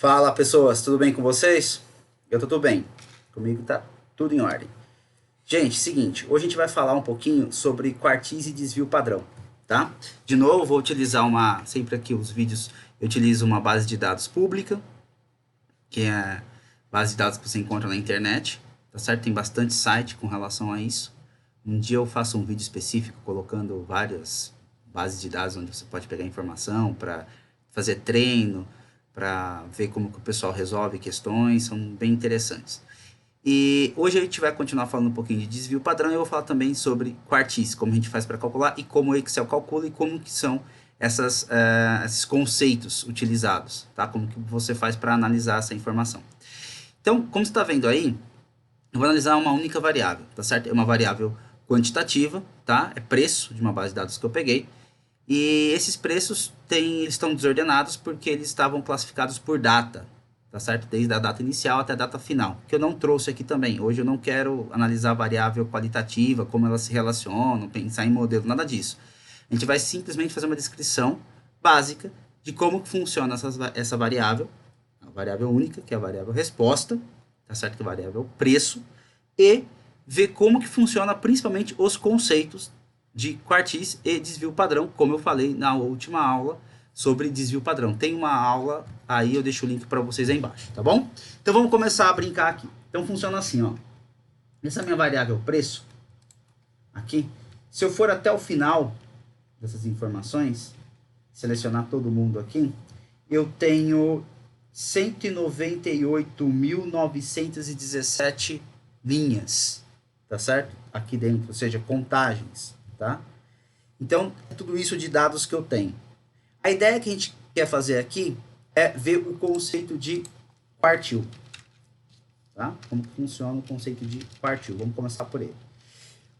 Fala pessoas, tudo bem com vocês? Eu tô tudo bem, comigo tá tudo em ordem. Gente, seguinte, hoje a gente vai falar um pouquinho sobre quartis e desvio padrão, tá? De novo, vou utilizar sempre aqui os vídeos, eu utilizo uma base de dados pública, que é a base de dados que você encontra na internet, tá certo? Tem bastante site com relação a isso. Um dia eu faço um vídeo específico colocando várias bases de dados onde você pode pegar informação para fazer treino, para ver como que o pessoal resolve questões, são bem interessantes. E hoje a gente vai continuar falando um pouquinho de desvio padrão e eu vou falar também sobre quartis, como a gente faz para calcular e como o Excel calcula e como que são esses conceitos utilizados, tá? Como que você faz para analisar essa informação. Então, como você está vendo aí, eu vou analisar uma única variável, tá certo? É uma variável quantitativa, tá? É preço de uma base de dados que eu peguei. E esses preços eles estão desordenados porque eles estavam classificados por data, tá certo? Desde a data inicial até a data final, que eu não trouxe aqui também. Hoje eu não quero analisar a variável qualitativa, como elas se relacionam, pensar em modelo, nada disso. A gente vai simplesmente fazer uma descrição básica de como que funciona essa variável, a variável única, que é a variável resposta, tá certo? Que é a variável preço, e ver como que funciona principalmente os conceitos de quartis e desvio padrão, como eu falei na última aula sobre desvio padrão. Tem uma aula aí, eu deixo o link para vocês aí embaixo, tá bom? Então vamos começar a brincar aqui. Então funciona assim, ó. Essa minha variável preço, aqui, se eu for até o final dessas informações, selecionar todo mundo aqui, eu tenho 198.917 linhas, tá certo? Aqui dentro, ou seja, contagens, tá? Então, é tudo isso de dados que eu tenho. A ideia que a gente quer fazer aqui é ver o conceito de quartil, tá? Como funciona o conceito de quartil. Vamos começar por ele.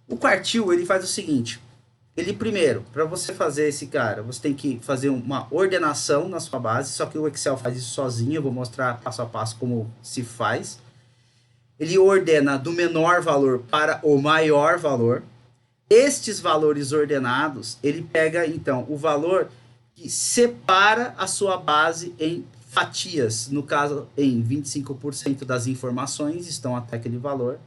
O quartil, ele faz o seguinte, ele primeiro, para você fazer esse cara, você tem que fazer uma ordenação na sua base, só que o Excel faz isso sozinho, eu vou mostrar passo a passo como se faz. Ele ordena do menor valor para o maior valor. Estes valores ordenados, ele pega então o valor que separa a sua base em fatias, no caso em 25% das informações estão até aquele valor,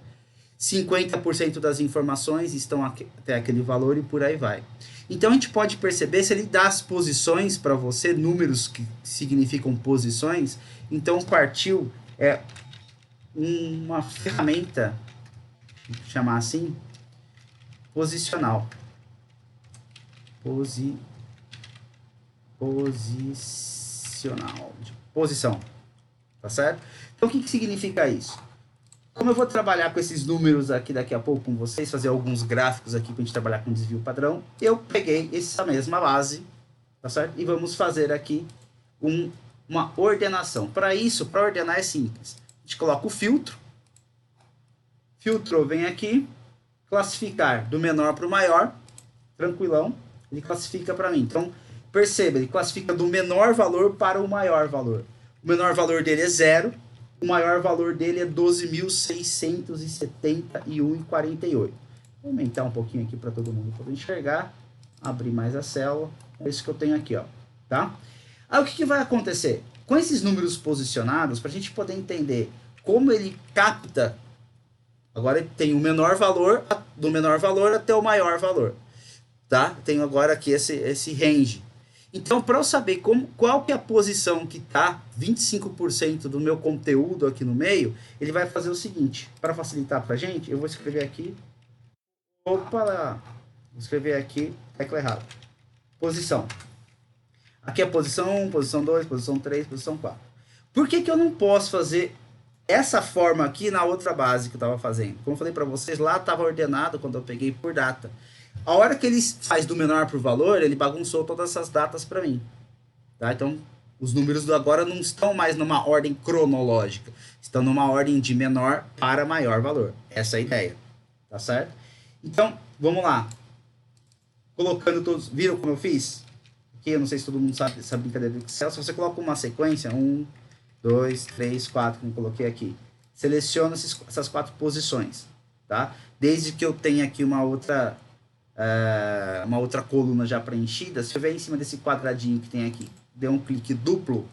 50% das informações estão até aquele valor e por aí vai. Então a gente pode perceber, se ele dá as posições para você, números que significam posições, então o quartil é uma ferramenta, vou chamar assim, posicional. Posicional. Posição. Tá certo? Então o que significa isso? Como eu vou trabalhar com esses números aqui daqui a pouco com vocês, fazer alguns gráficos aqui para a gente trabalhar com desvio padrão, eu peguei essa mesma base, tá certo? E vamos fazer aqui uma ordenação. Para isso, para ordenar é simples. A gente coloca o filtro, filtrou, vem aqui, classificar do menor para o maior, tranquilão, ele classifica para mim. Então, perceba, ele classifica do menor valor para o maior valor. O menor valor dele é 0, o maior valor dele é 12.671,48. Vou aumentar um pouquinho aqui para todo mundo poder enxergar, abrir mais a célula, é isso que eu tenho aqui, ó, tá? Aí o que vai acontecer? Com esses números posicionados, para a gente poder entender como ele capta, agora tem o menor valor, do menor valor até o maior valor, tá? Tenho agora aqui esse range. Então, para eu saber qual que é a posição que está 25% do meu conteúdo aqui no meio, ele vai fazer o seguinte, para facilitar para a gente, eu vou escrever aqui, vou escrever aqui, tecla errada, posição. Aqui é posição 1, posição 2, posição 3, posição 4. Por que eu não posso fazer essa forma aqui na outra base que eu estava fazendo? Como eu falei para vocês, lá estava ordenado quando eu peguei por data. A hora que ele faz do menor para o valor, ele bagunçou todas essas datas para mim. Tá? Então, os números do agora não estão mais numa ordem cronológica. Estão numa ordem de menor para maior valor. Essa é a ideia. Tá certo? Então, vamos lá. Colocando todos... Viram como eu fiz? Aqui, eu não sei se todo mundo sabe essa brincadeira do Excel. Se você coloca uma sequência, 1, 2, 3, 4, como eu coloquei aqui. Seleciona essas 4 posições. Tá? Desde que eu tenha aqui uma outra coluna já preenchida, se eu ver em cima desse quadradinho que tem aqui, der um clique duplo,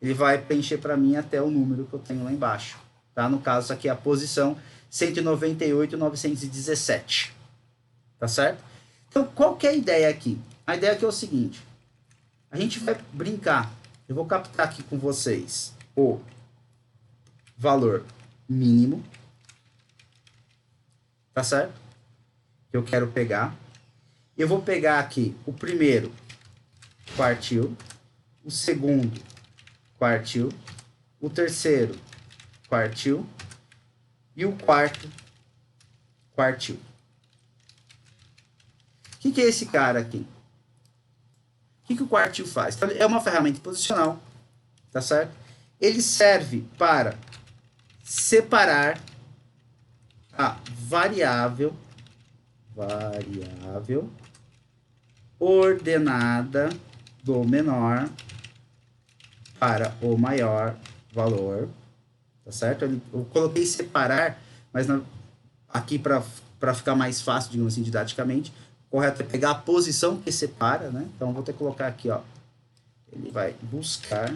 ele vai preencher para mim até o número que eu tenho lá embaixo. Tá? No caso, isso aqui é a posição 198.917. Tá certo? Então, qual que é a ideia aqui? A ideia aqui é o seguinte. A gente vai brincar. Eu vou captar aqui com vocês o valor mínimo. Tá certo? Que eu quero pegar. Eu vou pegar aqui o primeiro quartil, o segundo quartil, o terceiro quartil e o quarto quartil. O que é esse cara aqui? O que o quartil faz? Então, é uma ferramenta posicional, tá certo? Ele serve para separar a variável ordenada do menor para o maior valor, tá certo? Eu coloquei separar, mas aqui para ficar mais fácil, digamos assim, didaticamente, o correto é pegar a posição que separa, né? Então, vou ter que colocar aqui, ó, ele vai buscar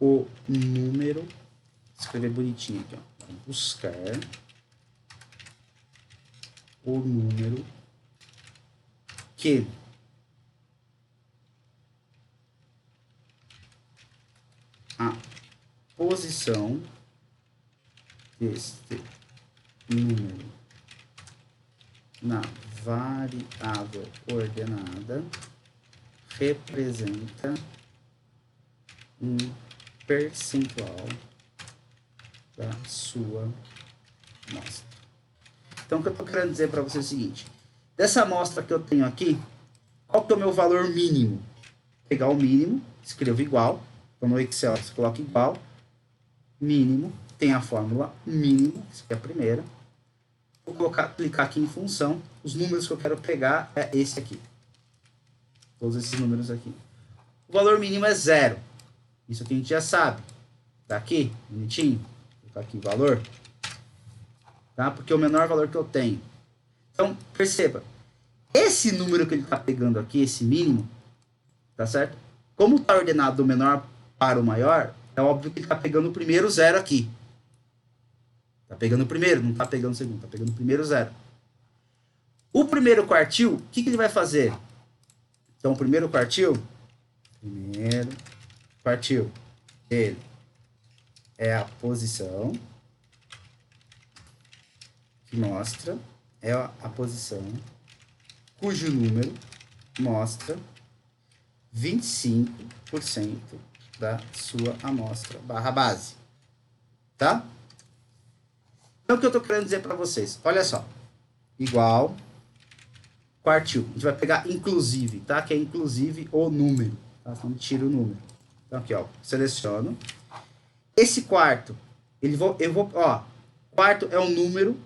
o número, vou escrever bonitinho aqui, ó, buscar o número que a posição deste número na variável ordenada representa um percentual da sua amostra. Então, o que eu estou querendo dizer para você é o seguinte. Dessa amostra que eu tenho aqui, qual que é o meu valor mínimo? Pegar o mínimo, escrevo igual. Então, no Excel, você coloca igual. Mínimo, tem a fórmula mínimo, isso aqui é a primeira. Vou clicar aqui em função. Os números que eu quero pegar é esse aqui. Todos esses números aqui. O valor mínimo é 0. Isso aqui a gente já sabe. Tá aqui, bonitinho. Vou colocar aqui valor. Tá? Porque é o menor valor que eu tenho. Então, perceba. Esse número que ele está pegando aqui, esse mínimo, tá certo? Como está ordenado do menor para o maior, é óbvio que ele está pegando o primeiro zero aqui. Está pegando o primeiro, não está pegando o segundo, está pegando o primeiro zero. O primeiro quartil, o que ele vai fazer? Então, o primeiro quartil, ele é a posição que mostra, é a posição cujo número mostra 25% da sua amostra barra base. Tá? Então, o que eu estou querendo dizer para vocês? Olha só. Igual quartil. A gente vai pegar inclusive, tá? Que é inclusive o número. Tá? Então, tira o número. Então, aqui, ó. Seleciono. Esse quarto, quarto é um número.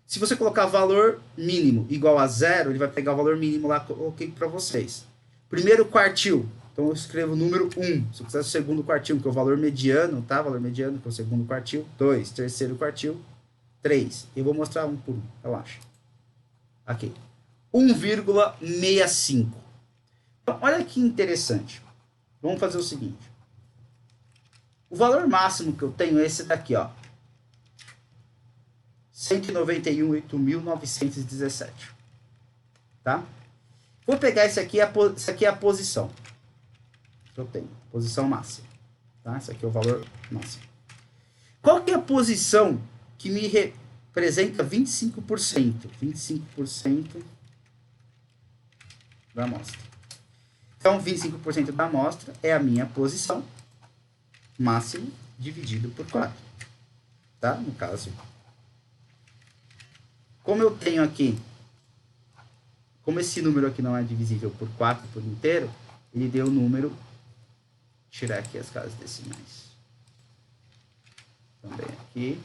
Se você colocar valor mínimo igual a 0, ele vai pegar o valor mínimo lá que eu coloquei para vocês. Primeiro quartil. Então, eu escrevo o número 1. Se eu quiser o segundo quartil, que é o valor mediano, tá? Valor mediano, que é o segundo quartil. 2, terceiro quartil. 3. Eu vou mostrar um por um, relaxa. Aqui. 1,65. Então, olha que interessante. Vamos fazer o seguinte. O valor máximo que eu tenho é esse daqui, ó. 191.8.917. Tá? Vou pegar esse aqui, essa aqui é a posição que eu tenho. Posição máxima. Tá? Esse aqui é o valor máximo. Qual que é a posição que me representa 25%? 25% da amostra. Então, 25% da amostra é a minha posição máxima dividido por 4. Tá? No caso, como eu tenho aqui, como esse número aqui não é divisível por 4 por inteiro, ele deu o número, tirar aqui as casas decimais. Também aqui,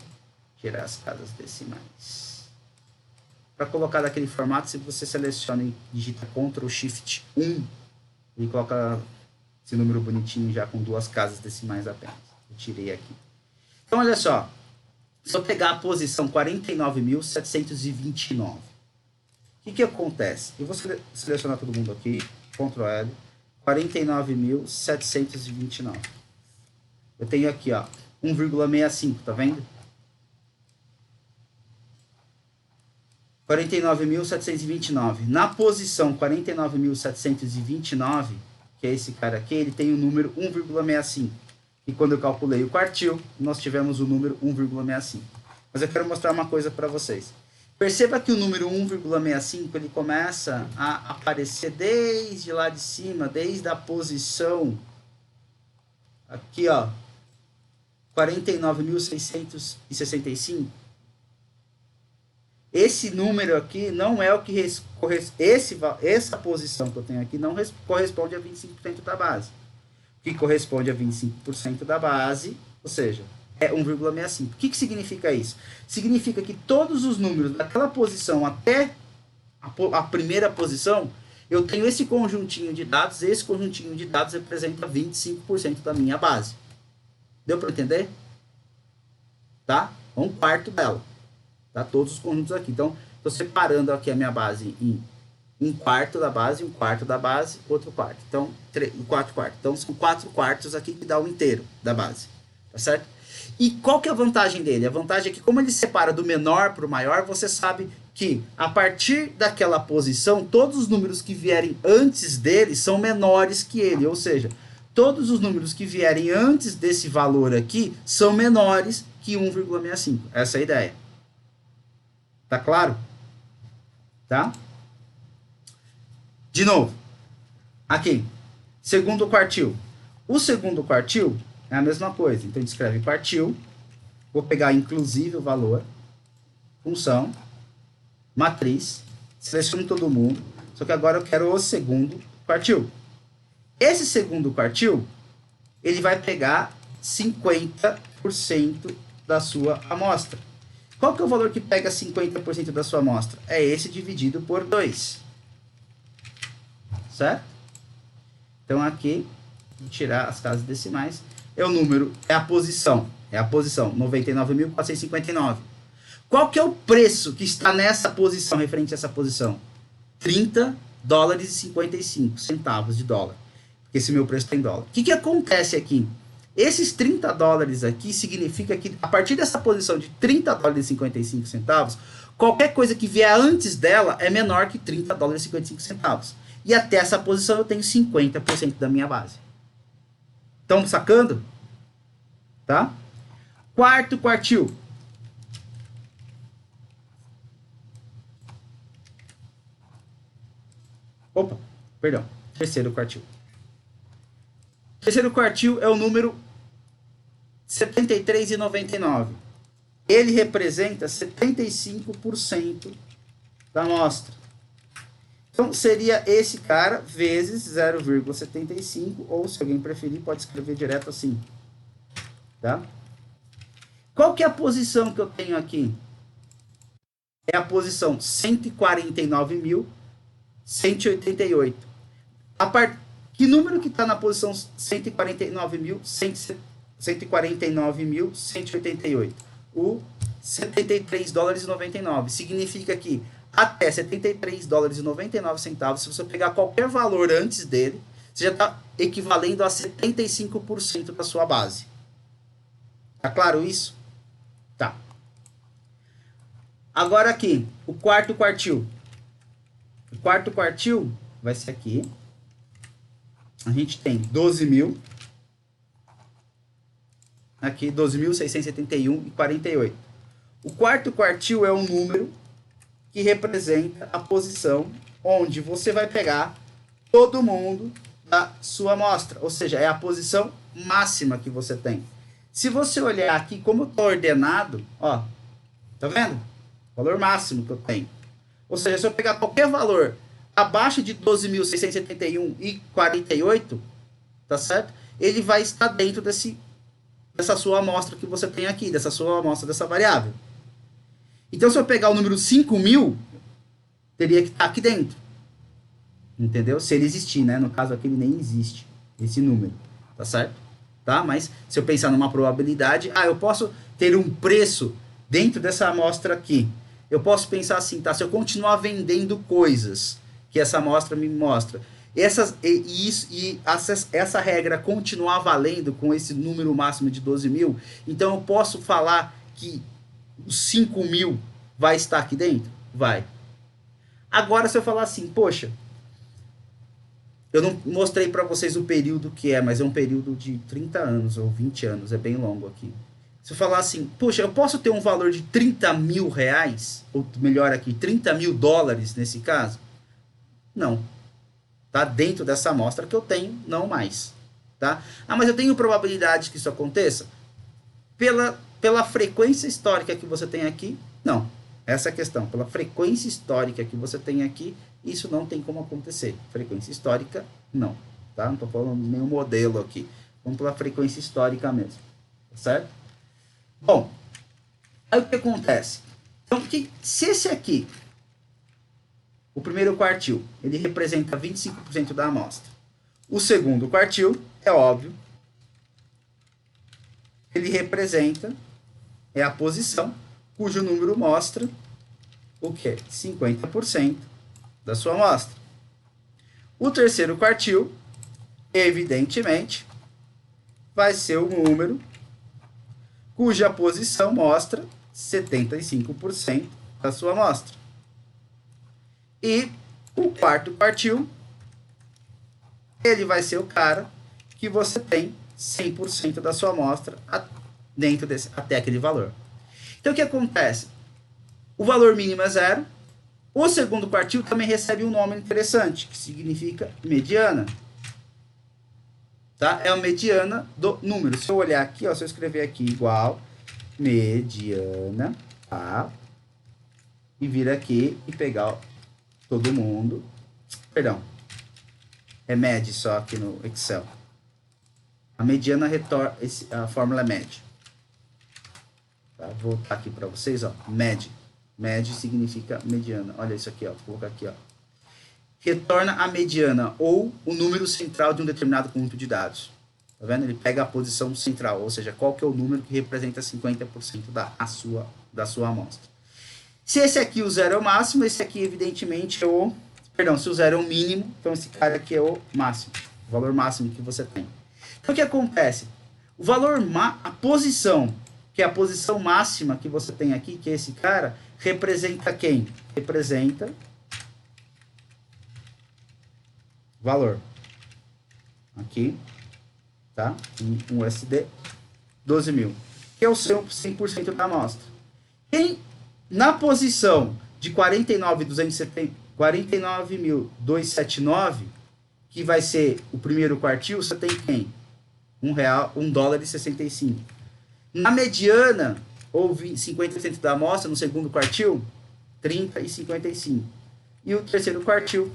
tirar as casas decimais. Para colocar daquele formato, se você seleciona e digita Ctrl Shift 1, e coloca esse número bonitinho já com 2 casas decimais apenas. Eu tirei aqui. Então, olha só. Se eu pegar a posição 49.729, o que acontece? Eu vou selecionar todo mundo aqui, Ctrl L, 49.729. Eu tenho aqui, ó, 1,65, tá vendo? 49.729. Na posição 49.729, que é esse cara aqui, ele tem o número 1,65. E quando eu calculei o quartil, nós tivemos o número 1,65. Mas eu quero mostrar uma coisa para vocês. Perceba que o número 1,65 ele começa a aparecer desde lá de cima, desde a posição aqui, ó, 49.665. Esse número aqui não é o que essa posição que eu tenho aqui não corresponde a 25% da base. O que corresponde a 25% da base, ou seja, é 1,65. O que significa isso? Significa que todos os números daquela posição até a primeira posição, eu tenho esse conjuntinho de dados, e esse conjuntinho de dados representa 25% da minha base. Deu para entender? Tá? Um quarto dela. Tá? Todos os conjuntos aqui. Então, estou separando aqui a minha base em um quarto da base, outro quarto. Então, 4 quartos. Então, são 4 quartos aqui que dá o inteiro da base. Tá certo? E qual que é a vantagem dele? A vantagem é que, como ele separa do menor para o maior, você sabe que, a partir daquela posição, todos os números que vierem antes dele são menores que ele. Ou seja, todos os números que vierem antes desse valor aqui são menores que 1,65. Essa é a ideia. Tá claro? Tá? De novo. Aqui. Segundo quartil. O segundo quartil é a mesma coisa. Então, a gente escreve quartil. Vou pegar inclusive o valor. Função. Matriz. Seleciono todo mundo. Só que agora eu quero o segundo quartil. Esse segundo quartil, ele vai pegar 50% da sua amostra. Qual que é o valor que pega 50% da sua amostra? É esse dividido por 2. Certo? Então, aqui, vou tirar as casas decimais. É o número, é a posição. É a posição, 99.459. Qual que é o preço que está nessa posição, referente a essa posição? 30 dólares e 55 centavos de dólar. Porque esse meu preço tem dólar. O que acontece aqui? Esses 30 dólares aqui significa que, a partir dessa posição de 30 dólares e 55 centavos, qualquer coisa que vier antes dela é menor que 30 dólares e 55 centavos. E até essa posição eu tenho 50% da minha base. Estão sacando? Tá? Quarto quartil. Opa, perdão. Terceiro quartil. Terceiro quartil é o número 73,99. Ele representa 75% da amostra. Então, seria esse cara vezes 0,75, ou se alguém preferir, pode escrever direto assim. Tá? Qual que é a posição que eu tenho aqui? É a posição 149.188. Que número que está na posição 149.188? O 73 dólares e 99. Significa que até 73 dólares e 99 centavos, se você pegar qualquer valor antes dele, você já está equivalendo a 75% da sua base. Tá claro isso? Tá. Agora aqui, o quarto quartil. O quarto quartil vai ser aqui. A gente tem 12 mil. Aqui, 12.671,48. O quarto quartil é um número que representa a posição onde você vai pegar todo mundo da sua amostra. Ou seja, é a posição máxima que você tem. Se você olhar aqui como está ordenado, ó, tá vendo? Valor máximo que eu tenho. Ou seja, se eu pegar qualquer valor abaixo de 12.671,48, tá certo? Ele vai estar dentro dessa sua amostra que você tem aqui, dessa sua amostra, dessa variável. Então, se eu pegar o número 5.000, teria que estar aqui dentro. Entendeu? Se ele existir, né? No caso aqui, ele nem existe, esse número. Tá certo? Tá? Mas, se eu pensar numa probabilidade, eu posso ter um preço dentro dessa amostra aqui. Eu posso pensar assim, tá? Se eu continuar vendendo coisas que essa amostra me mostra, Essa regra continuar valendo com esse número máximo de 12 mil, então eu posso falar que os 5 mil vai estar aqui dentro? Vai. Agora, se eu falar assim, poxa, eu não mostrei para vocês o período que é, mas é um período de 30 anos ou 20 anos, é bem longo aqui. Se eu falar assim, poxa, eu posso ter um valor de 30 mil reais, ou melhor aqui, 30 mil dólares nesse caso? Não. Tá dentro dessa amostra que eu tenho, não mais. Tá? Ah, mas eu tenho probabilidade que isso aconteça? Pela frequência histórica que você tem aqui, não. Essa é a questão. Pela frequência histórica que você tem aqui, isso não tem como acontecer. Frequência histórica, não. Tá? Não estou falando de nenhum modelo aqui. Vamos pela frequência histórica mesmo. Certo? Bom, aí o que acontece? Então, se esse aqui, o primeiro quartil, ele representa 25% da amostra. O segundo quartil, é óbvio, ele representa, é a posição, cujo número mostra o quê? 50% da sua amostra. O terceiro quartil, evidentemente, vai ser o número cuja posição mostra 75% da sua amostra. E o quarto quartil, ele vai ser o cara que você tem 100% da sua amostra dentro desse, até aquele valor. Então, o que acontece? O valor mínimo é 0. O segundo quartil também recebe um nome interessante, que significa mediana. Tá? É a mediana do número. Se eu olhar aqui, ó, se eu escrever aqui igual mediana, tá? E vir aqui e pegar ó, todo mundo. Perdão. É med só aqui no Excel. A mediana retorna, a fórmula é med. Tá? Vou voltar aqui para vocês, ó. Med. Med significa mediana. Olha isso aqui, ó. Vou colocar aqui, ó. Retorna a mediana ou o número central de um determinado conjunto de dados. Tá vendo? Ele pega a posição central, ou seja, qual que é o número que representa 50% da sua amostra. Se esse aqui, o 0 é o máximo, esse aqui, evidentemente, é o... Perdão, se o 0 é o mínimo, então esse cara aqui é o máximo. O valor máximo que você tem. Então, o que acontece? O valor, a posição, que é a posição máxima que você tem aqui, que é esse cara, representa quem? Representa valor. Aqui, tá? Um USD, 12 mil. Que é o seu 100% da amostra. Quem, na posição de 49.279, que vai ser o primeiro quartil, você tem quem? $1,65. Na mediana, ou 50% da amostra, no segundo quartil, 30 e 55. E o terceiro quartil,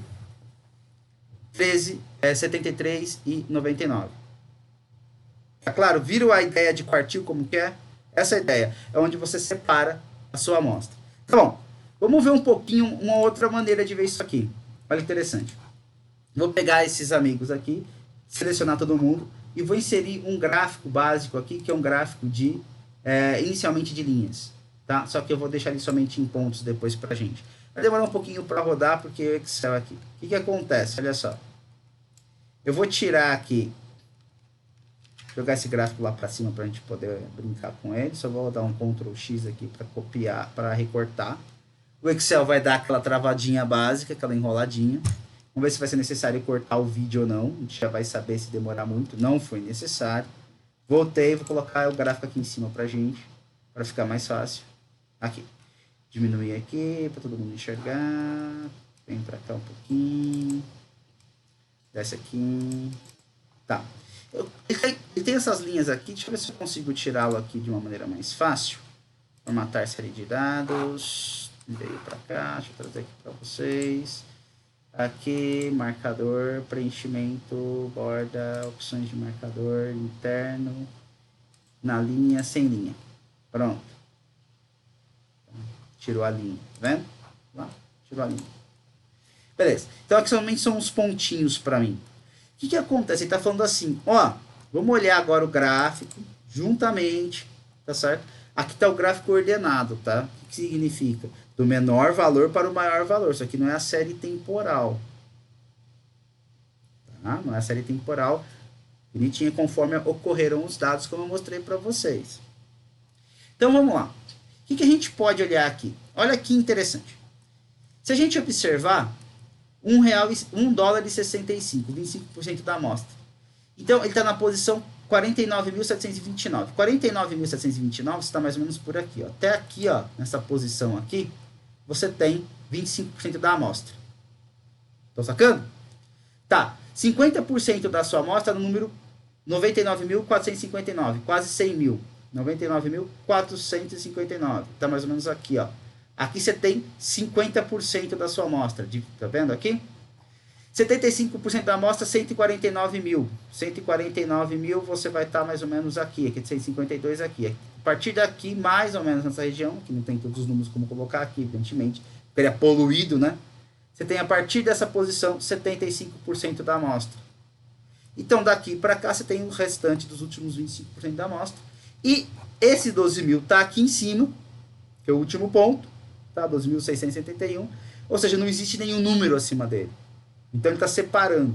73 e 99. Tá claro? Viram a ideia de quartil como que é? Essa é a ideia. É onde você separa a sua amostra. Tá bom. Vamos ver um pouquinho uma outra maneira de ver isso aqui. Olha que interessante. Vou pegar esses amigos aqui, selecionar todo mundo e vou inserir um gráfico básico aqui, que é um gráfico de inicialmente de linhas. Tá? Só que eu vou deixar ele somente em pontos depois pra gente. Vai demorar um pouquinho para rodar, porque o Excel aqui. O que acontece? Olha só. Eu vou tirar aqui, jogar esse gráfico lá para cima para a gente poder brincar com ele. Só vou dar um Ctrl X aqui para copiar, para recortar. O Excel vai dar aquela travadinha básica, aquela enroladinha. Vamos ver se vai ser necessário cortar o vídeo ou não. A gente já vai saber se demorar muito. Não foi necessário. Voltei, vou colocar o gráfico aqui em cima para gente, para ficar mais fácil. Aqui. Diminuir aqui para todo mundo enxergar. Vem para cá um pouquinho. Desce aqui. Tá. Ele tem essas linhas aqui. Deixa eu ver se eu consigo tirá-lo aqui de uma maneira mais fácil. Formatar série de dados. Veio para cá. Deixa eu trazer aqui para vocês. Aqui, marcador, preenchimento, borda, opções de marcador interno. Na linha, sem linha. Pronto. Tirou a linha. Tá vendo? Lá, tirou a linha. Beleza. Então aqui somente são os pontinhos para mim. O que acontece? Ele está falando assim, ó, vamos olhar agora o gráfico juntamente, tá certo? Aqui está o gráfico ordenado, tá? O que significa? Do menor valor para o maior valor. Isso aqui não é a série temporal. tá? Não é a série temporal bonitinha conforme ocorreram os dados, como eu mostrei para vocês. Então vamos lá. O que a gente pode olhar aqui? Olha que interessante. Se a gente observar, $1,65, 25% da amostra. Então ele está na posição 49.729. 49.729 está mais ou menos por aqui. Ó. Até aqui, ó, nessa posição aqui, você tem 25% da amostra. Estão sacando? Tá. 50% da sua amostra no número 99.459, quase 100 mil. 99.459. Tá mais ou menos aqui, ó. Aqui você tem 50% da sua amostra. Tá vendo aqui? 75% da amostra, 149 mil. 149 mil você vai estar mais ou menos aqui. Aqui de 152 aqui. A partir daqui, mais ou menos nessa região, que não tem todos os números como colocar aqui, evidentemente, porque ele é poluído, né? Você tem a partir dessa posição 75% da amostra. Então daqui para cá você tem o restante dos últimos 25% da amostra. E esse 12 mil está aqui em cima, que é o último ponto, tá? 12.671. Ou seja, não existe nenhum número acima dele. Então ele está separando.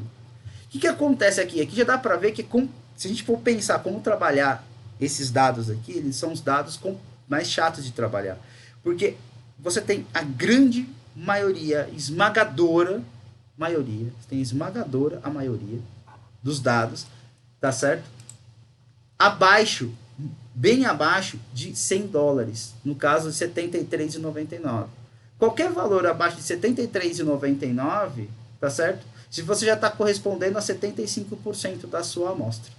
O que acontece aqui? Aqui já dá para ver que se a gente for pensar como trabalhar esses dados aqui, eles são os dados mais chatos de trabalhar. Porque você tem a grande maioria, esmagadora maioria, você tem a maioria dos dados, tá certo? Abaixo, bem abaixo de $100, no caso de 73,99. Qualquer valor abaixo de 73,99, tá certo? Se você já está correspondendo a 75% da sua amostra.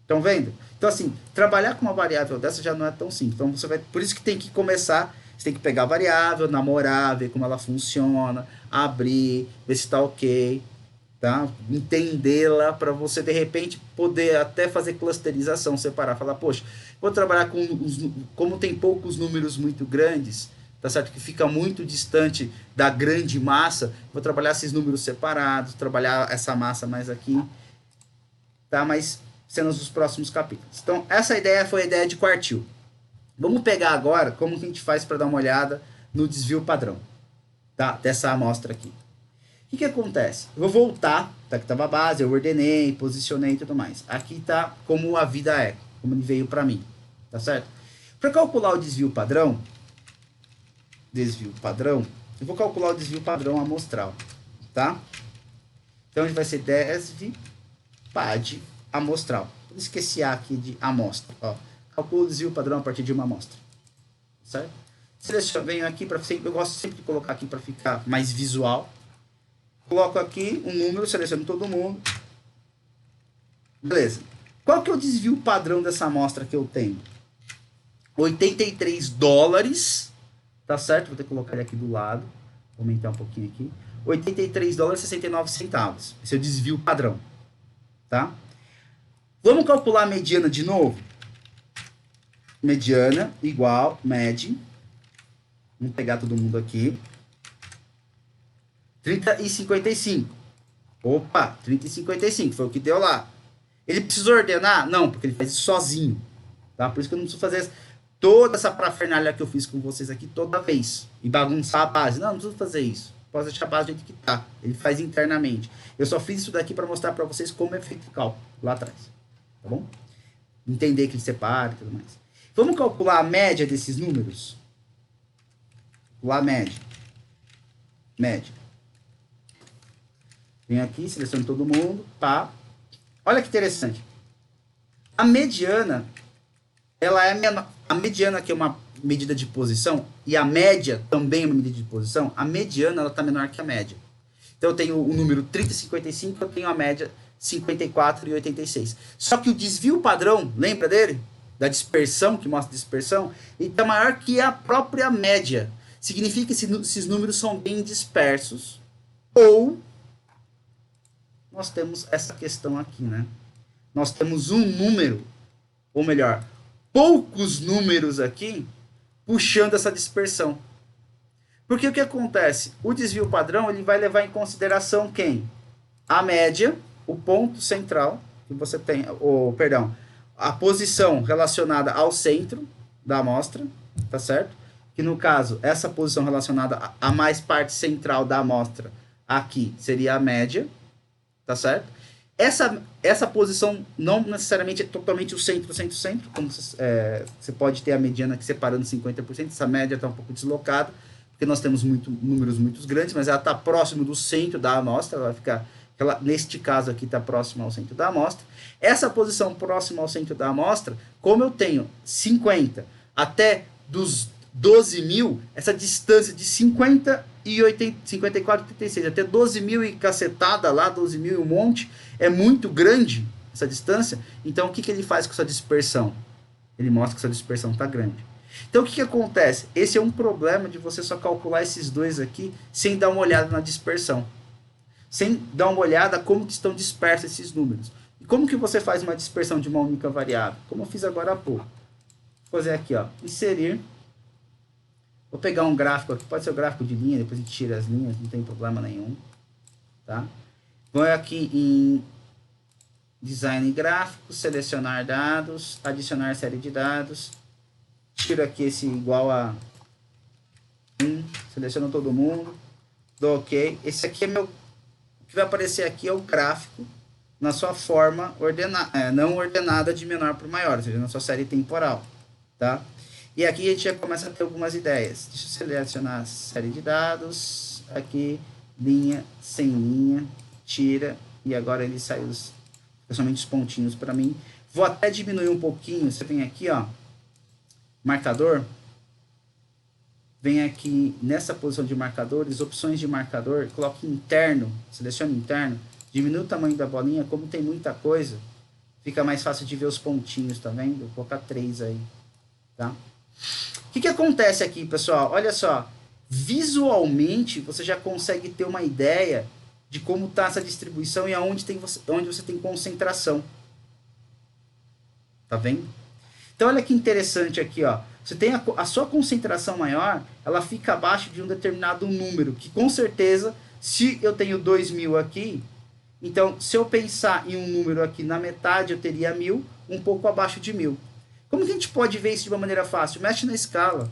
Estão vendo? Então, assim, trabalhar com uma variável dessa já não é tão simples. Então, por isso que tem que começar, você tem que pegar a variável, namorar, ver como ela funciona, abrir, ver se está ok, tá? Entendê-la para você, de repente, poder até fazer clusterização, separar, falar, poxa, vou trabalhar como tem poucos números muito grandes, tá certo? Que fica muito distante da grande massa, vou trabalhar esses números separados, trabalhar essa massa mais aqui, tá? Mas cenas dos próximos capítulos. Então, essa ideia foi a ideia de quartil. Vamos pegar agora como que a gente faz para dar uma olhada no desvio padrão, tá? Dessa amostra aqui. O que acontece? Eu vou voltar, tá? Que estava a base, eu ordenei, posicionei e tudo mais. Aqui tá como a vida é, como ele veio para mim, tá certo? Para calcular o desvio padrão, eu vou calcular o desvio padrão amostral, tá? Então, ele vai ser desv pad amostral. Vou esquecer aqui de amostra, ó. Calculo o desvio padrão a partir de uma amostra, certo? Venho aqui para sempre, eu gosto sempre de colocar aqui para ficar mais visual. Coloco aqui um número, seleciono todo mundo. Beleza. Qual que é o desvio padrão dessa amostra que eu tenho? $83, tá certo? Vou ter que colocar ele aqui do lado. Vou aumentar um pouquinho aqui. $83,69. Esse é o desvio padrão, tá? Vamos calcular a mediana de novo? Mediana igual med. Vamos pegar todo mundo aqui. 30,55. Opa, 30,55. Foi o que deu lá. Ele precisa ordenar? Não, porque ele faz isso sozinho. Tá? Por isso que eu não preciso fazer toda essa parafernália que eu fiz com vocês aqui toda vez. E bagunçar a base. Não preciso fazer isso. Posso deixar a base do jeito que tá. Ele faz internamente. Eu só fiz isso daqui para mostrar para vocês como é feito o cálculo lá atrás. Tá bom? Entender que ele separa e tudo mais. Vamos calcular a média desses números? Calcular a média. Média. Vem aqui, seleciono todo mundo. Pá. Olha que interessante. A mediana, ela é menor. A mediana, que é uma medida de posição, e a média também é uma medida de posição, a mediana ela está menor que a média. Então eu tenho o número 30,55, eu tenho a média 54,86. Só que o desvio padrão, lembra dele? Da dispersão, que mostra a dispersão, ele está maior que a própria média. Significa que esses números são bem dispersos. Ou nós temos essa questão aqui, né? Nós temos um número, ou melhor, poucos números aqui, puxando essa dispersão. Porque o que acontece? O desvio padrão ele vai levar em consideração quem? A média, o ponto central, que você tem, a posição relacionada ao centro da amostra, tá certo? Que no caso, essa posição relacionada à mais parte central da amostra aqui seria a média, tá certo? Essa posição não necessariamente é totalmente o centro, centro, centro, como você pode ter a mediana aqui separando 50%, essa média está um pouco deslocada, porque nós temos números muito grandes, mas ela está próximo do centro da amostra, ela vai ficar, neste caso aqui está próximo ao centro da amostra. Essa posição próxima ao centro da amostra, como eu tenho 50 até dos 12 mil, essa distância de 50 e 54, 86, até 12 mil e cacetada lá, 12 mil e um monte, é muito grande essa distância. Então, o que ele faz com essa dispersão? Ele mostra que essa dispersão está grande. Então, o que acontece? Esse é um problema de você só calcular esses dois aqui sem dar uma olhada na dispersão. Sem dar uma olhada como que estão dispersos esses números. E como que você faz uma dispersão de uma única variável? Como eu fiz agora há pouco. Vou fazer aqui, ó, inserir. Vou pegar um gráfico aqui, pode ser o gráfico de linha, depois a gente tira as linhas, não tem problema nenhum. Tá? Vou aqui em design gráfico, selecionar dados, adicionar série de dados. Tiro aqui esse igual a 1, seleciono todo mundo, dou OK. Esse aqui é meu, o que vai aparecer aqui é o gráfico na sua forma não ordenada de menor para maior, ou seja, na sua série temporal, tá? E aqui a gente já começa a ter algumas ideias. Deixa eu selecionar a série de dados, aqui, linha, sem linha, tira, e agora ele saiu somente os pontinhos para mim. Vou até diminuir um pouquinho, você vem aqui, ó, marcador, vem aqui nessa posição de marcadores, opções de marcador, coloque interno, selecione interno, diminui o tamanho da bolinha, como tem muita coisa, fica mais fácil de ver os pontinhos, tá vendo? Vou colocar 3 aí, tá? O que acontece aqui, pessoal? Olha só, visualmente você já consegue ter uma ideia de como está essa distribuição e onde você tem concentração. Tá vendo? Então, olha que interessante aqui, ó. Você tem a sua concentração maior, ela fica abaixo de um determinado número, que com certeza, se eu tenho 2.000 aqui, então, se eu pensar em um número aqui na metade, eu teria 1.000, um pouco abaixo de 1.000. Como que a gente pode ver isso de uma maneira fácil? Mexe na escala.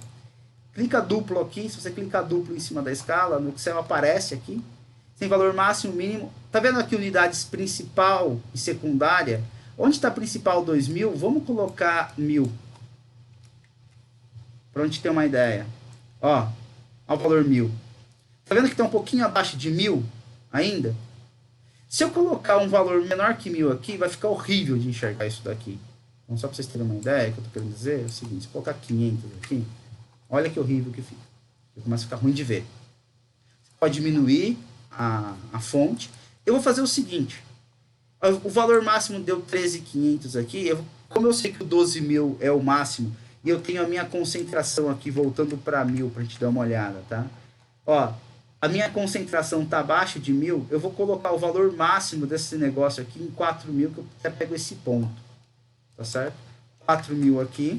Clica duplo aqui, se você clicar duplo em cima da escala, no Excel aparece aqui. Tem valor máximo, mínimo. Tá vendo aqui unidades principal e secundária? Onde está principal 2.000? Vamos colocar 1.000. Para a gente ter uma ideia. Ó, o valor 1.000. Tá vendo que está um pouquinho abaixo de 1.000 ainda? Se eu colocar um valor menor que 1.000 aqui, vai ficar horrível de enxergar isso daqui. Então, só para vocês terem uma ideia, o que eu estou querendo dizer é o seguinte, se eu colocar 500 aqui, olha que horrível que fica. Começa a ficar ruim de ver. Você pode diminuir a fonte. Eu vou fazer o seguinte, o valor máximo deu 13.500 aqui, como eu sei que o 12.000 é o máximo, e eu tenho a minha concentração aqui voltando para 1.000, para a gente dar uma olhada, tá? Ó, a minha concentração está abaixo de 1.000, eu vou colocar o valor máximo desse negócio aqui em 4.000, que eu até pego esse ponto. Tá certo? 4.000 aqui.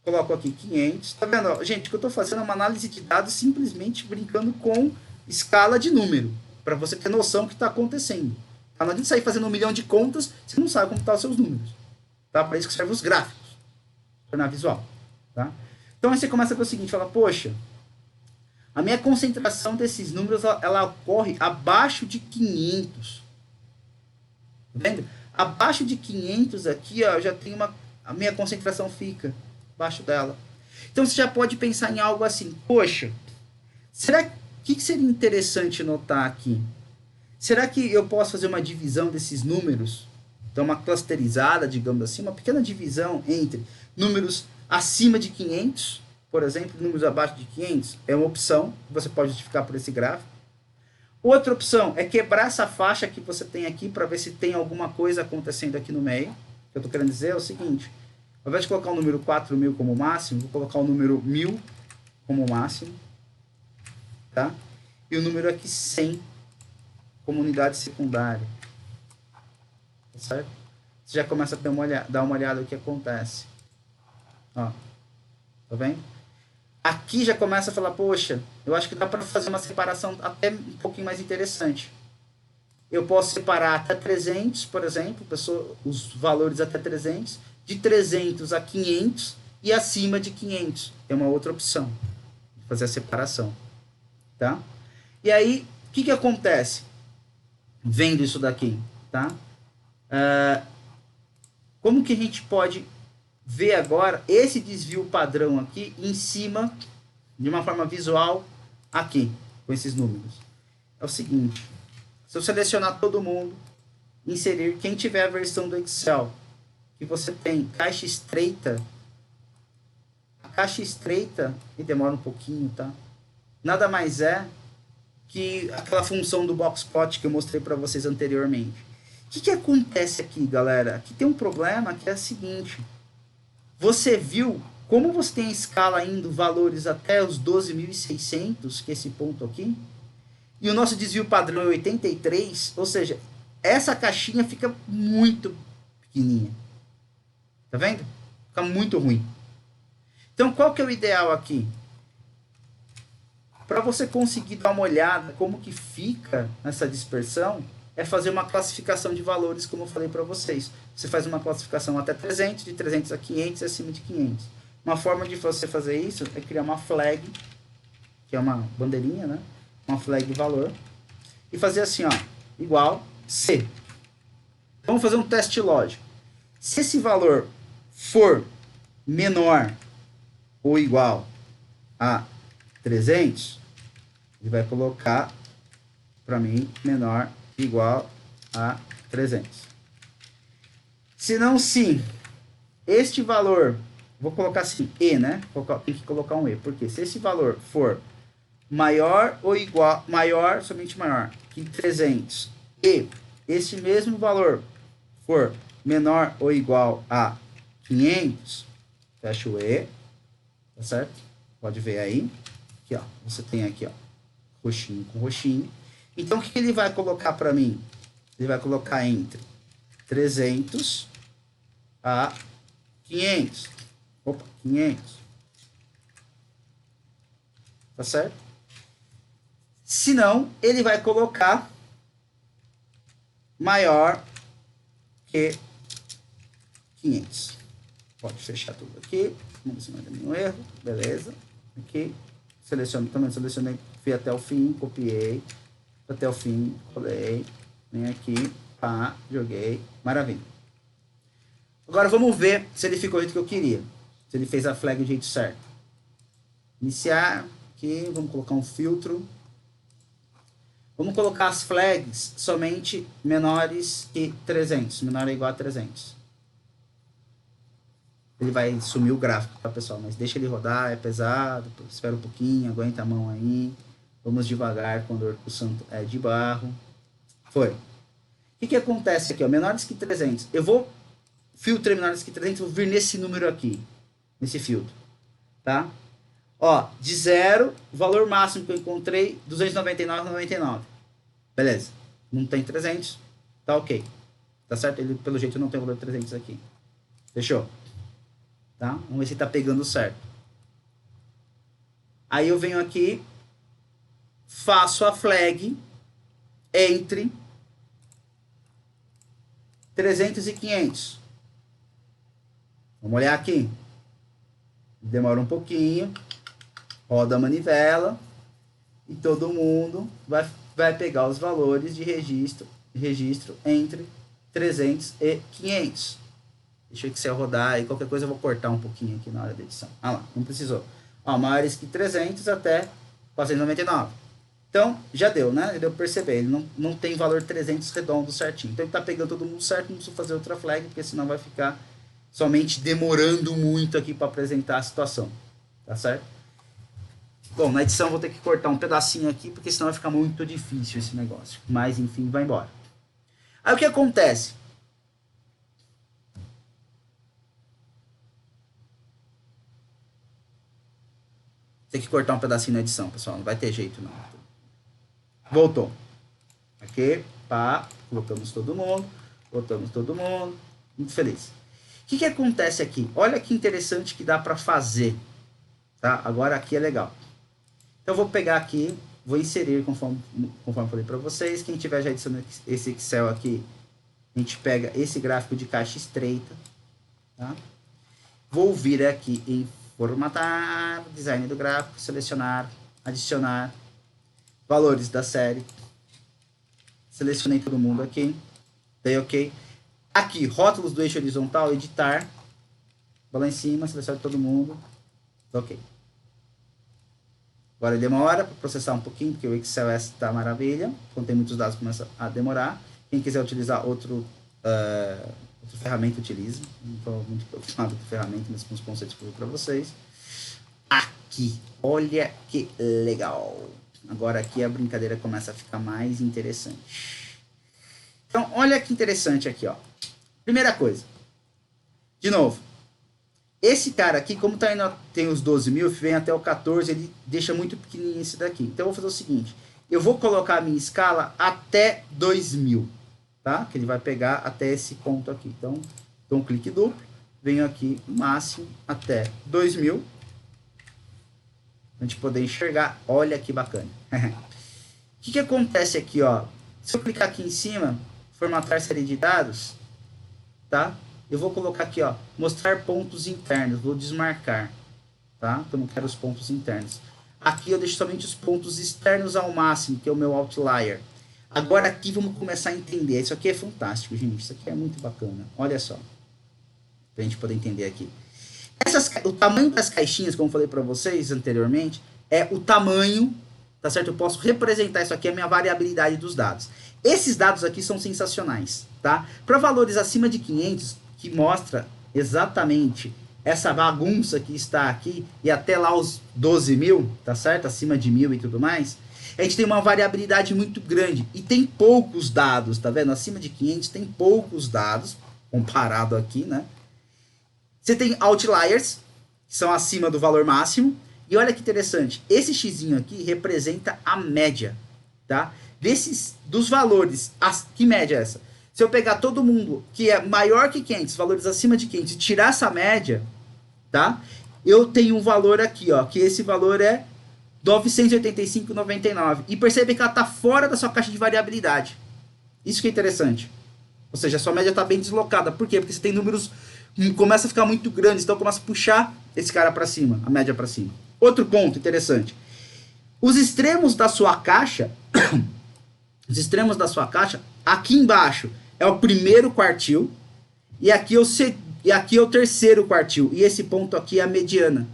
Coloco aqui 500. Tá vendo? Ó, gente, o que eu estou fazendo é uma análise de dados simplesmente brincando com escala de número. Para você ter noção do que está acontecendo. Não adianta sair fazendo 1 milhão de contas, você não sabe como estão os seus números. Tá? Para isso que servem os gráficos. Tornar visual. Tá? Então aí você começa com o seguinte, fala, poxa, a minha concentração desses números, ela ocorre abaixo de 500. Tá vendo? Abaixo de 500 aqui, ó, eu já tenho a minha concentração fica abaixo dela. Então você já pode pensar em algo assim, poxa, que seria interessante notar aqui? Será que eu posso fazer uma divisão desses números? Então uma clusterizada, digamos assim, uma pequena divisão entre números acima de 500, por exemplo, números abaixo de 500, é uma opção que você pode justificar por esse gráfico. Outra opção é quebrar essa faixa que você tem aqui para ver se tem alguma coisa acontecendo aqui no meio. O que eu estou querendo dizer é o seguinte, ao invés de colocar o número 4.000 como máximo, vou colocar o número 1.000 como máximo, tá? E o número aqui 100 como unidade secundária. Tá certo? Você já começa a dar uma olhada no que acontece. Ó, tá vendo? Aqui já começa a falar, poxa, eu acho que dá para fazer uma separação até um pouquinho mais interessante. Eu posso separar até 300, por exemplo, os valores até 300, de 300 a 500 e acima de 500. É uma outra opção de fazer a separação. Tá? E aí, o que acontece? vendo isso daqui, tá? Como que a gente pode ver agora esse desvio padrão aqui em cima, de uma forma visual, aqui, com esses números? É o seguinte, se eu selecionar todo mundo, inserir, quem tiver a versão do Excel, que você tem caixa estreita, a caixa estreita, e demora um pouquinho, tá? Nada mais é que aquela função do boxplot que eu mostrei para vocês anteriormente. O que acontece aqui, galera? Aqui tem um problema que é o seguinte. Você viu como você tem a escala indo valores até os 12.600, que é esse ponto aqui? E o nosso desvio padrão é 83, ou seja, essa caixinha fica muito pequenininha. Tá vendo? Fica muito ruim. Então, qual que é o ideal aqui? Para você conseguir dar uma olhada como que fica essa dispersão, é fazer uma classificação de valores, como eu falei para vocês. Você faz uma classificação até 300, de 300 a 500 e acima de 500. Uma forma de você fazer isso é criar uma flag, que é uma bandeirinha, né? Uma flag valor. E fazer assim, ó, igual C. Vamos fazer um teste lógico. Se esse valor for menor ou igual a 300, ele vai colocar para mim menor igual a 300. Se não, sim, este valor, vou colocar assim, E, né? Tem que colocar um E, porque se esse valor for maior ou igual, maior, somente maior, que 300, e esse mesmo valor for menor ou igual a 500, fecha o E, tá certo? Pode ver aí, aqui ó, você tem aqui ó, roxinho com roxinho. Então, o que ele vai colocar para mim? Ele vai colocar entre 300 a 500. Opa, 500. Tá certo? Se não, ele vai colocar maior que 500. Pode fechar tudo aqui. Vamos ver se não tem nenhum erro. Beleza. Aqui. Também selecionei, fui até o fim, copiei. Até o fim, colei, vem aqui, pá, joguei, maravilha. Agora vamos ver se ele ficou do jeito que eu queria, se ele fez a flag do jeito certo. Iniciar, aqui, vamos colocar um filtro. Vamos colocar as flags somente menores que 300, menor ou igual a 300. Ele vai sumir o gráfico, tá, pessoal? Mas deixa ele rodar, é pesado, espera um pouquinho, aguenta a mão aí. Vamos devagar quando o santo é de barro. Foi. O que acontece aqui? Ó? Menores que 300. Eu vou filtrar menores que 300, vou vir nesse número aqui. Nesse filtro. Tá? Ó, de 0, o valor máximo que eu encontrei, 299,99. Beleza. Não tem 300. Tá ok. Tá certo? Ele, pelo jeito, não tem o valor 300 aqui. Fechou? Tá? Vamos ver se tá pegando certo. Aí eu venho aqui, faço a flag entre 300 e 500. Vamos olhar aqui. Demora um pouquinho. Roda a manivela. E todo mundo vai pegar os valores de registro entre 300 e 500. Deixa o Excel rodar e qualquer coisa eu vou cortar um pouquinho aqui na hora da edição. Ah lá, não precisou. Ó, maiores que 300 até 499. Então, já deu, né? Já deu pra perceber. Ele não tem valor 300 redondo certinho. Então, ele tá pegando todo mundo certo. Não preciso fazer outra flag, porque senão vai ficar somente demorando muito aqui para apresentar a situação. Tá certo? Bom, na edição eu vou ter que cortar um pedacinho aqui, porque senão vai ficar muito difícil esse negócio. Mas, enfim, vai embora. Aí, o que acontece? Tem que cortar um pedacinho na edição, pessoal. Não vai ter jeito, não. Voltou. Aqui, pá, colocamos todo mundo. Botamos todo mundo. Muito feliz. O que acontece aqui? Olha que interessante que dá para fazer. Tá? Agora aqui é legal. Então eu vou pegar aqui, vou inserir conforme eu falei para vocês. Quem tiver já adicionando esse Excel aqui, a gente pega esse gráfico de caixa estreita. Tá? Vou vir aqui em formatar, design do gráfico, selecionar, adicionar valores da série. Selecionei todo mundo aqui. Dei OK. Aqui, rótulos do eixo horizontal, editar. Vou lá em cima, seleciono todo mundo. OK. Agora demora para processar um pouquinho, porque o Excel está maravilha. Quando tem muitos dados, começa a demorar. Quem quiser utilizar outra ferramenta, utilize. Não estou muito preocupado com a ferramenta, mas com os conceitos que eu vou para vocês. Aqui, olha que legal. Agora aqui a brincadeira começa a ficar mais interessante. Então, olha que interessante aqui, ó. Primeira coisa. De novo. Esse cara aqui, como tá indo, tem os 12 mil, vem até o 14, ele deixa muito pequenininho esse daqui. Então, eu vou fazer o seguinte. Eu vou colocar a minha escala até 2.000, tá? Que ele vai pegar até esse ponto aqui. Então, dou um clique duplo. Venho aqui, máximo, até 2.000. A gente poder enxergar. Olha que bacana. O que acontece aqui, ó? Se eu clicar aqui em cima, formatar série de dados, tá? Eu vou colocar aqui, ó, mostrar pontos internos, vou desmarcar, tá? Então eu não quero os pontos internos. Aqui eu deixo somente os pontos externos ao máximo, que é o meu outlier. Agora aqui vamos começar a entender. Isso aqui é fantástico, gente. Isso aqui é muito bacana. Olha só. Pra gente poder entender aqui. O tamanho das caixinhas, como eu falei para vocês anteriormente, é o tamanho, tá certo? Eu posso representar isso aqui, a minha variabilidade dos dados. Esses dados aqui são sensacionais, tá? Para valores acima de 500, que mostra exatamente essa bagunça que está aqui, e até lá os 12 mil, tá certo? Acima de 1.000 e tudo mais, a gente tem uma variabilidade muito grande, e tem poucos dados, tá vendo? Acima de 500 tem poucos dados, comparado aqui, né? Você tem outliers, que são acima do valor máximo. E olha que interessante, esse xzinho aqui representa a média, tá? Dos valores, que média é essa? Se eu pegar todo mundo que é maior que 500, valores acima de 500, e tirar essa média, tá? Eu tenho um valor aqui, ó, que esse valor é 985,99. E percebe que ela está fora da sua caixa de variabilidade. Isso que é interessante. Ou seja, a sua média está bem deslocada. Por quê? Porque você tem números começa a ficar muito grandes, então começa a puxar esse cara para cima, a média para cima. Outro ponto interessante. Os extremos da sua caixa, aqui embaixo é o primeiro quartil e aqui é o terceiro quartil e esse ponto aqui é a mediana.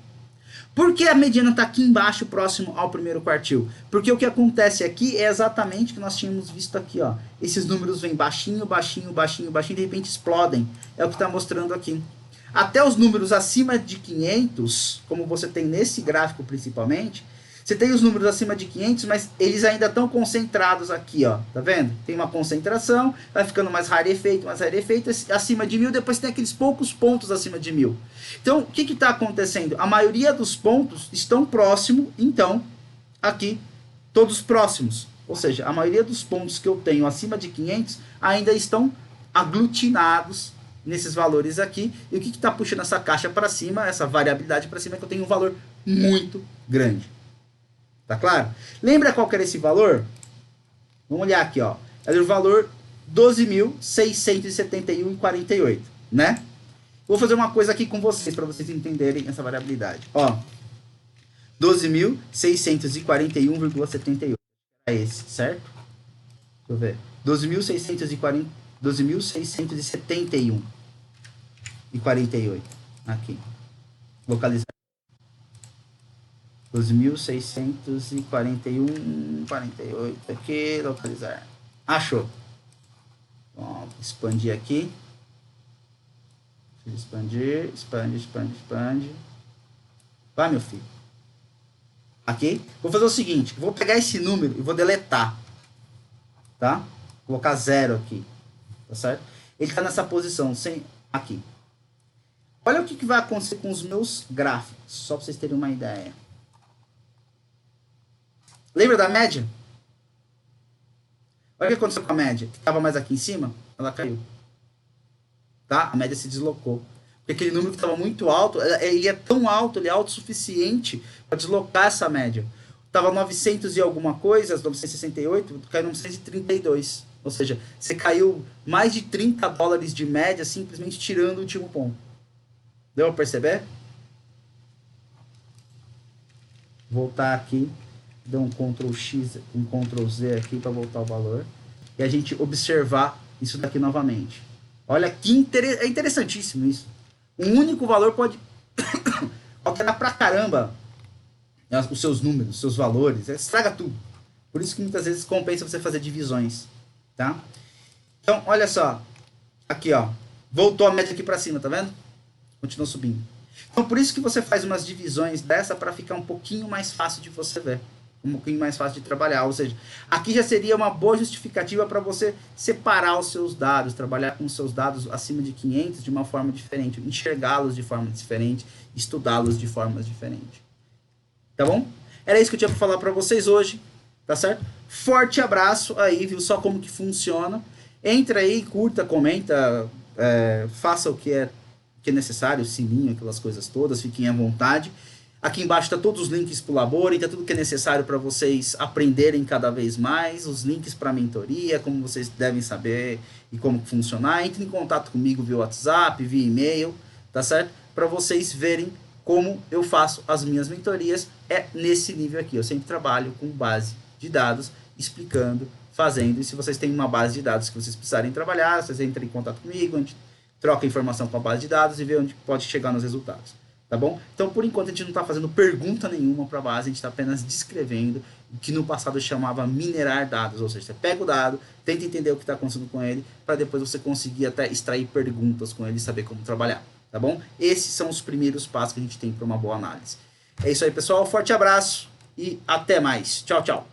Por que a mediana está aqui embaixo, próximo ao primeiro quartil? Porque o que acontece aqui é exatamente o que nós tínhamos visto aqui, ó. Esses números vêm baixinho, baixinho, baixinho, baixinho, e de repente explodem. É o que está mostrando aqui. Até os números acima de 500, como você tem nesse gráfico principalmente, você tem os números acima de 500, mas eles ainda estão concentrados aqui, ó. Tá vendo? Tem uma concentração, vai ficando mais rarefeito, acima de 1.000, depois tem aqueles poucos pontos acima de 1.000. Então, o que está acontecendo? A maioria dos pontos estão próximos, então, aqui, todos próximos. Ou seja, a maioria dos pontos que eu tenho acima de 500 ainda estão aglutinados nesses valores aqui. E o que está puxando essa caixa para cima, essa variabilidade para cima, é que eu tenho um valor muito grande. Tá claro? Lembra qual que era esse valor? Vamos olhar aqui, ó. Era o valor 12.671,48, né? Vou fazer uma coisa aqui com vocês, para vocês entenderem essa variabilidade. Ó, 12.641,78. É esse, certo? Deixa eu ver. 12.671,48. Aqui. Localizar. 12.641,48 aqui, localizar. Achou. Bom, expandir aqui. Expandir, expande. Vai, meu filho. Aqui. Vou fazer o seguinte, vou pegar esse número e vou deletar. Tá? Vou colocar 0 aqui. Tá certo? Ele está nessa posição, sem aqui. Olha o que vai acontecer com os meus gráficos, só para vocês terem uma ideia. Lembra da média? Olha o que aconteceu com a média. Que estava mais aqui em cima, ela caiu. Tá? A média se deslocou. Porque aquele número que estava muito alto, ele é tão alto, ele é alto o suficiente para deslocar essa média. Estava 900 e alguma coisa, 968, caiu 932. Ou seja, você caiu mais de $30 de média simplesmente tirando o último ponto. Deu para perceber? Voltar aqui. Dá um Ctrl X, um Ctrl Z aqui para voltar o valor. e a gente observar isso daqui novamente. Olha que é interessantíssimo isso. Um único valor pode alterar pra caramba os seus números, os seus valores, estraga tudo. Por isso que muitas vezes compensa você fazer divisões, tá? Então, olha só, aqui ó, voltou a média aqui para cima, tá vendo? Continua subindo. Então, por isso que você faz umas divisões dessa para ficar um pouquinho mais fácil de você ver, um pouquinho mais fácil de trabalhar. Ou seja, aqui já seria uma boa justificativa para você separar os seus dados, trabalhar com os seus dados acima de 500 de uma forma diferente, enxergá-los de forma diferente, estudá-los de formas diferentes. Tá bom? Era isso que eu tinha para falar para vocês hoje, tá certo? Forte abraço aí, viu só como que funciona. Entra aí, curta, comenta, faça o que é necessário, sininho, aquelas coisas todas, fiquem à vontade. Aqui embaixo tá todos os links para o Labore, tá tudo que é necessário para vocês aprenderem cada vez mais, os links para a mentoria, como vocês devem saber e como funcionar. Entre em contato comigo via WhatsApp, via e-mail, tá certo? Para vocês verem como eu faço as minhas mentorias, é nesse nível aqui. Eu sempre trabalho com base de dados, explicando, fazendo. E se vocês têm uma base de dados que vocês precisarem trabalhar, vocês entram em contato comigo, a gente troca informação com a base de dados e vê onde pode chegar nos resultados. Tá bom? Então, por enquanto, a gente não está fazendo pergunta nenhuma para a base, a gente está apenas descrevendo o que no passado chamava minerar dados. Ou seja, você pega o dado, tenta entender o que está acontecendo com ele, para depois você conseguir até extrair perguntas com ele e saber como trabalhar. Tá bom? Esses são os primeiros passos que a gente tem para uma boa análise. É isso aí, pessoal. Forte abraço e até mais. Tchau, tchau.